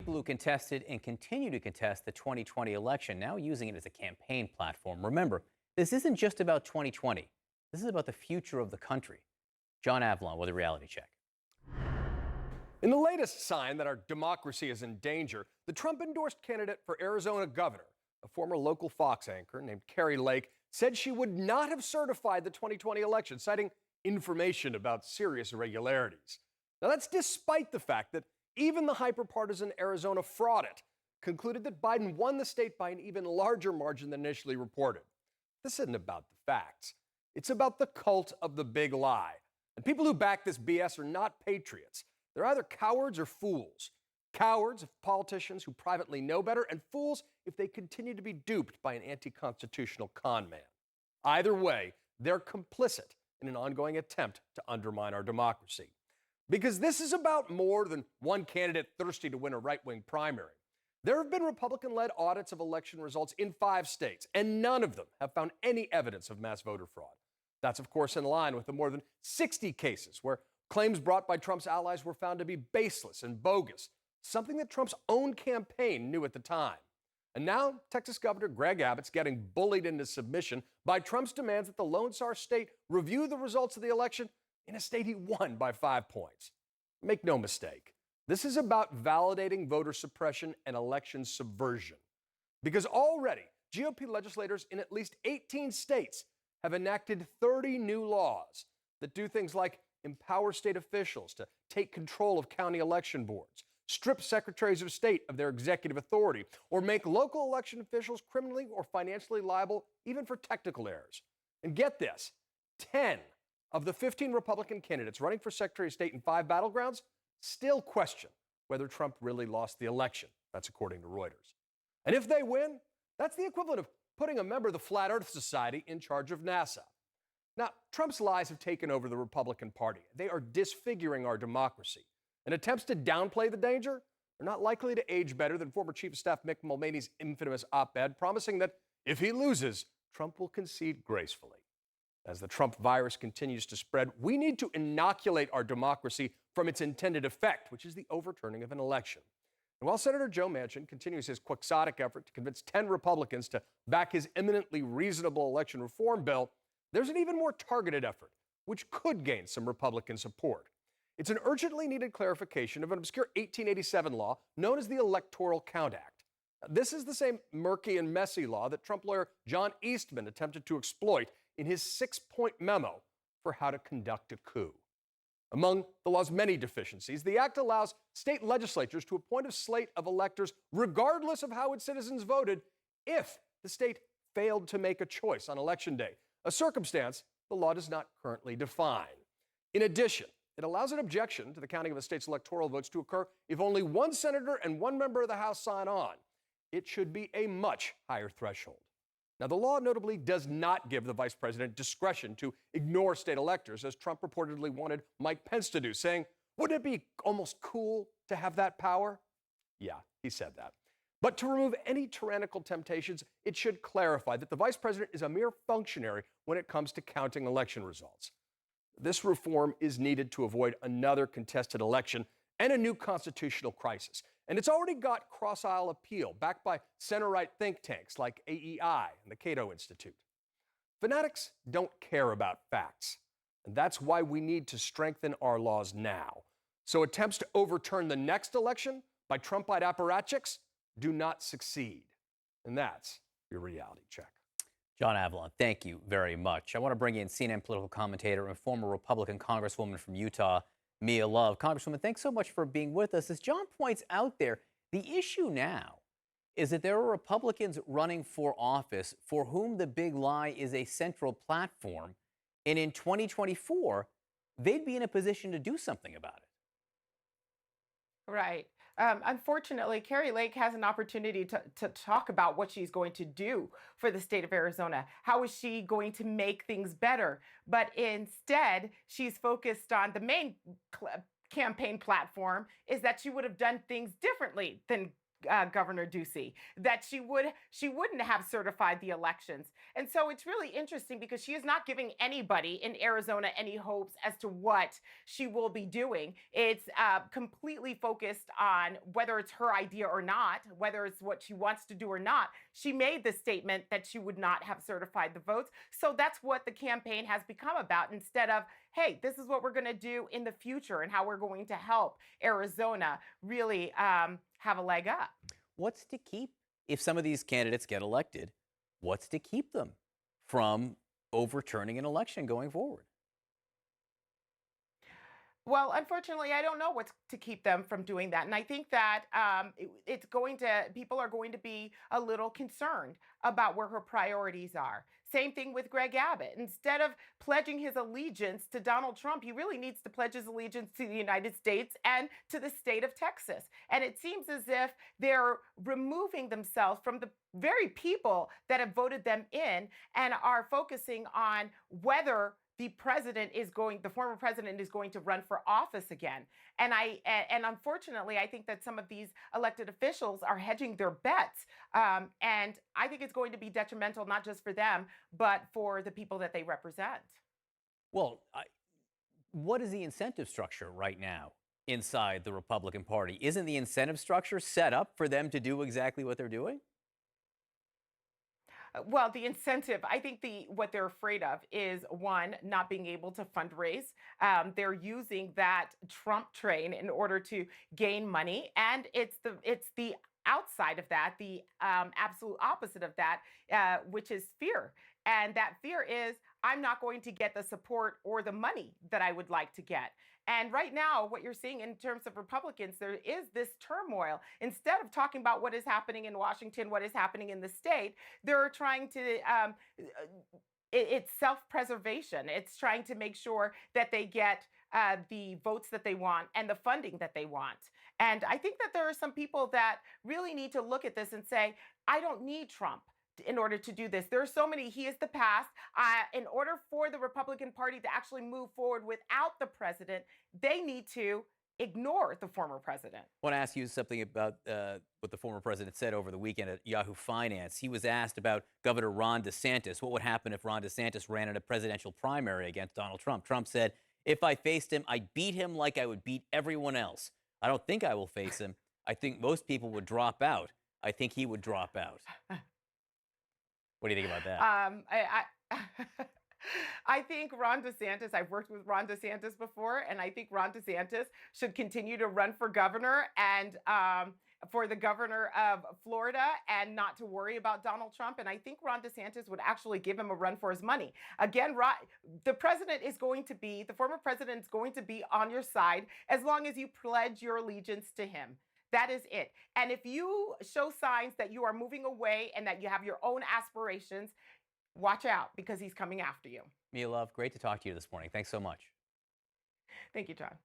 people who contested and continue to contest the 2020 election, now using it as a campaign platform. Remember, this isn't just about 2020. This is about the future of the country. John Avlon with a reality check. In the latest sign that our democracy is in danger, the Trump-endorsed candidate for Arizona governor, a former local Fox anchor named Kari Lake, said she would not have certified the 2020 election, citing information about serious irregularities. Now, that's despite the fact that even the hyper-partisan Arizona fraud it concluded that Biden won the state by an even larger margin than initially reported. This isn't about the facts. It's about the cult of the big lie. And people who back this BS are not patriots. They're either cowards or fools. Cowards if politicians who privately know better, and fools if they continue to be duped by an anti-constitutional con man. Either way, they're complicit in an ongoing attempt to undermine our democracy. Because this is about more than one candidate thirsty to win a right-wing primary. There have been Republican-led audits of election results in 5 states, and none of them have found any evidence of mass voter fraud. That's, of course, in line with the more than 60 cases where claims brought by Trump's allies were found to be baseless and bogus, something that Trump's own campaign knew at the time. And now, Texas Governor Greg Abbott's getting bullied into submission by Trump's demands that the Lone Star State review the results of the election in a state he won by 5 points. Make no mistake, this is about validating voter suppression and election subversion. Because already, GOP legislators in at least 18 states have enacted 30 new laws that do things like empower state officials to take control of county election boards, strip secretaries of state of their executive authority, or make local election officials criminally or financially liable even for technical errors. And get this, 10 of the 15 Republican candidates running for Secretary of State in 5 battlegrounds still question whether Trump really lost the election. That's according to Reuters. And if they win, that's the equivalent of putting a member of the Flat Earth Society in charge of NASA. Now, Trump's lies have taken over the Republican Party. They are disfiguring our democracy. And attempts to downplay the danger are not likely to age better than former Chief of Staff Mick Mulvaney's infamous op-ed promising that if he loses, Trump will concede gracefully. As the Trump virus continues to spread, we need to inoculate our democracy from its intended effect, which is the overturning of an election. And while Senator Joe Manchin continues his quixotic effort to convince 10 Republicans to back his eminently reasonable election reform bill, there's an even more targeted effort, which could gain some Republican support. It's an urgently needed clarification of an obscure 1887 law known as the Electoral Count Act. This is the same murky and messy law that Trump lawyer John Eastman attempted to exploit in his 6-point memo for how to conduct a coup. Among the law's many deficiencies, the act allows state legislatures to appoint a slate of electors regardless of how its citizens voted if the state failed to make a choice on Election Day, a circumstance the law does not currently define. In addition, it allows an objection to the counting of a state's electoral votes to occur if only one senator and one member of the House sign on. It should be a much higher threshold. Now, the law notably does not give the vice president discretion to ignore state electors, as Trump reportedly wanted Mike Pence to do, saying, wouldn't it be almost cool to have that power? Yeah, he said that. But to remove any tyrannical temptations, it should clarify that the vice president is a mere functionary when it comes to counting election results. This reform is needed to avoid another contested election and a new constitutional crisis. And it's already got cross-aisle appeal, backed by center-right think tanks like AEI and the Cato Institute. Fanatics don't care about facts, and that's why we need to strengthen our laws now. So attempts to overturn the next election by Trumpite apparatchiks do not succeed. And that's your reality check. John Avlon, thank you very much. I want to bring in CNN political commentator and former Republican Congresswoman from Utah, Mia Love. Congresswoman, thanks so much for being with us. As John points out there, the issue now is that there are Republicans running for office for whom the big lie is a central platform. And in 2024, they'd be in a position to do something about it. Right. Unfortunately, Kari Lake has an opportunity to talk about what she's going to do for the state of Arizona. How is she going to make things better? But instead, she's focused on the main campaign platform is that she would have done things differently than Governor Ducey, that she wouldn't have certified the elections. And so it's really interesting because she is not giving anybody in Arizona any hopes as to what she will be doing. It's completely focused on whether it's her idea or not, whether it's what she wants to do or not. She made the statement that she would not have certified the votes. So that's what the campaign has become about, instead of, hey, this is what we're going to do in the future and how we're going to help Arizona really have a leg up. What's to keep, if some of these candidates get elected, what's to keep them from overturning an election going forward? Well, unfortunately, I don't know what's to keep them from doing that. And I think that people are going to be a little concerned about where her priorities are. Same thing with Greg Abbott. Instead of pledging his allegiance to Donald Trump, he really needs to pledge his allegiance to the United States and to the state of Texas. And it seems as if they're removing themselves from the very people that have voted them in and are focusing on whether the former president is going to run for office again. And unfortunately, I think that some of these elected officials are hedging their bets. And I think it's going to be detrimental, not just for them, but for the people that they represent. Well, what is the incentive structure right now inside the Republican Party? Isn't the incentive structure set up for them to do exactly what they're doing? Well, the incentive, I think what they're afraid of is, one, not being able to fundraise. They're using that Trump train in order to gain money, and it's the outside of that, the absolute opposite of that, which is fear. And that fear is, I'm not going to get the support or the money that I would like to get. And right now, what you're seeing in terms of Republicans, there is this turmoil. Instead of talking about what is happening in Washington, what is happening in the state, they're trying to, it's self-preservation. It's trying to make sure that they get the votes that they want and the funding that they want. And I think that there are some people that really need to look at this and say, I don't need Trump in order to do this. There are so many, he is the past. In order for the Republican Party to actually move forward without the president, they need to ignore the former president. I want to ask you something about what the former president said over the weekend at Yahoo Finance. He was asked about Governor Ron DeSantis. What would happen if Ron DeSantis ran in a presidential primary against Donald Trump? Trump said, if I faced him, I'd beat him like I would beat everyone else. I don't think I will face him. I think most people would drop out. I think he would drop out. What do you think about that? I think Ron DeSantis, I've worked with Ron DeSantis before, and I think Ron DeSantis should continue to run for governor and for the governor of Florida, and not to worry about Donald Trump. And I think Ron DeSantis would actually give him a run for his money. Again, the former president is going to be on your side as long as you pledge your allegiance to him. That is it. And if you show signs that you are moving away and that you have your own aspirations, watch out, because he's coming after you. Mia Love, great to talk to you this morning. Thanks so much. Thank you, John.